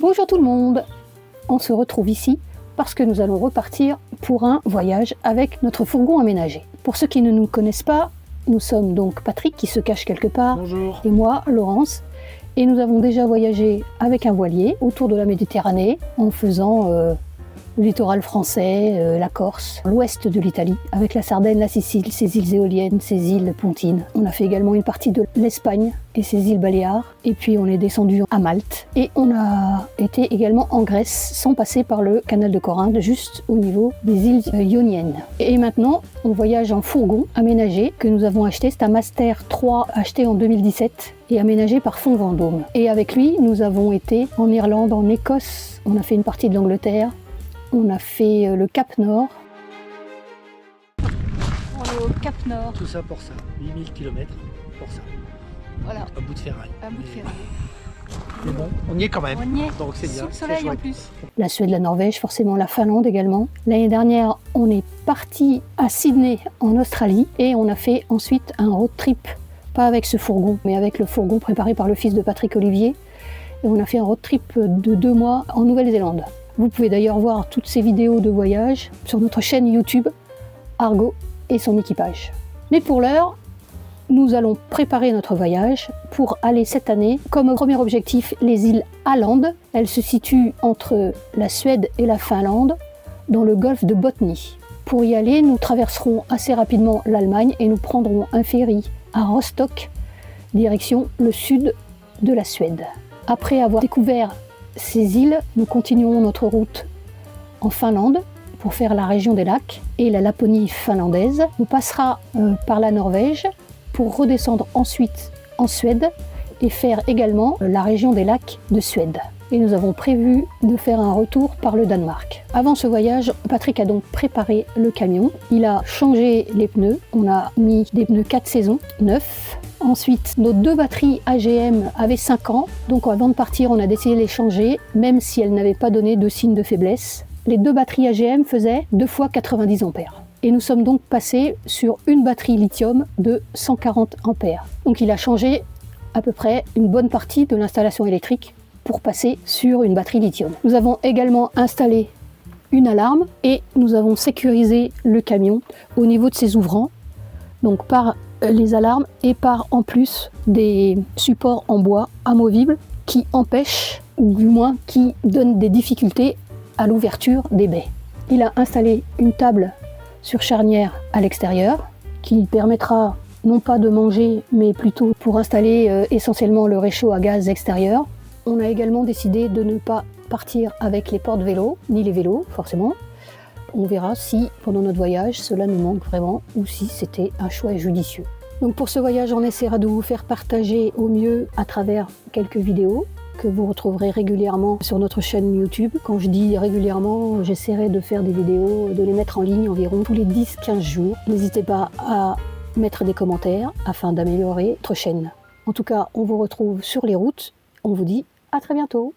Bonjour tout le monde, on se retrouve ici parce que nous allons repartir pour un voyage avec notre fourgon aménagé. Pour ceux qui ne nous connaissent pas, nous sommes donc Patrick qui se cache quelque part. Bonjour. Et moi, Laurence. Et nous avons déjà voyagé avec un voilier autour de la Méditerranée en faisant le littoral français, la Corse, l'ouest de l'Italie, avec la Sardaigne, la Sicile, ses îles éoliennes, ses îles pontines. On a fait également une partie de l'Espagne et ses îles Baléares. Et puis on est descendu à Malte. Et on a été également en Grèce sans passer par le canal de Corinthe, juste au niveau des îles ioniennes. Et maintenant, on voyage en fourgon aménagé que nous avons acheté. C'est un Master 3 acheté en 2017 et aménagé par Fonds Vendôme. Et avec lui, nous avons été en Irlande, en Écosse, on a fait une partie de l'Angleterre, on a fait le Cap Nord. On est au Cap Nord. Tout ça pour ça, 8000 km pour ça. Voilà. Un bout de ferraille. Un bout de ferraille. Mais bon, on y est quand même. On y est. Donc c'est bien. Sous le soleil en plus. La Suède, la Norvège, forcément la Finlande également. L'année dernière, on est parti à Sydney en Australie et on a fait ensuite un road trip. Pas avec ce fourgon, mais avec le fourgon préparé par le fils de Patrick Olivier. Et on a fait un road trip de 2 mois en Nouvelle-Zélande. Vous pouvez d'ailleurs voir toutes ces vidéos de voyage sur notre chaîne YouTube, Argo et son équipage. Mais pour l'heure, nous allons préparer notre voyage pour aller cette année, comme premier objectif, les îles Åland. Elles se situent entre la Suède et la Finlande, dans le golfe de Botnie. Pour y aller, nous traverserons assez rapidement l'Allemagne et nous prendrons un ferry à Rostock, direction le sud de la Suède. Après avoir découvert ces îles, nous continuerons notre route en Finlande pour faire la région des lacs et la Laponie finlandaise. On passera par la Norvège pour redescendre ensuite en Suède et faire également la région des lacs de Suède. Et nous avons prévu de faire un retour par le Danemark. Avant ce voyage, Patrick a donc préparé le camion. Il a changé les pneus. On a mis des pneus 4 saisons, neufs. Ensuite, nos 2 batteries AGM avaient 5 ans. Donc avant de partir, on a décidé de les changer, même si elles n'avaient pas donné de signe de faiblesse. Les 2 batteries AGM faisaient 2 fois 90 ampères. Et nous sommes donc passés sur une batterie lithium de 140 ampères. Donc il a changé à peu près une bonne partie de l'installation électrique pour passer sur une batterie lithium. Nous avons également installé une alarme et nous avons sécurisé le camion au niveau de ses ouvrants, donc par les alarmes et par en plus des supports en bois amovibles qui empêchent, ou du moins qui donnent des difficultés à l'ouverture des baies. Il a installé une table sur charnière à l'extérieur qui permettra non pas de manger mais plutôt pour installer essentiellement le réchaud à gaz extérieur. On a également décidé de ne pas partir avec les porte-vélos, ni les vélos forcément. On verra si pendant notre voyage cela nous manque vraiment ou si c'était un choix judicieux. Donc pour ce voyage, on essaiera de vous faire partager au mieux à travers quelques vidéos que vous retrouverez régulièrement sur notre chaîne YouTube. Quand je dis régulièrement, j'essaierai de faire des vidéos, de les mettre en ligne environ tous les 10-15 jours. N'hésitez pas à mettre des commentaires afin d'améliorer notre chaîne. En tout cas, on vous retrouve sur les routes. On vous dit à très bientôt.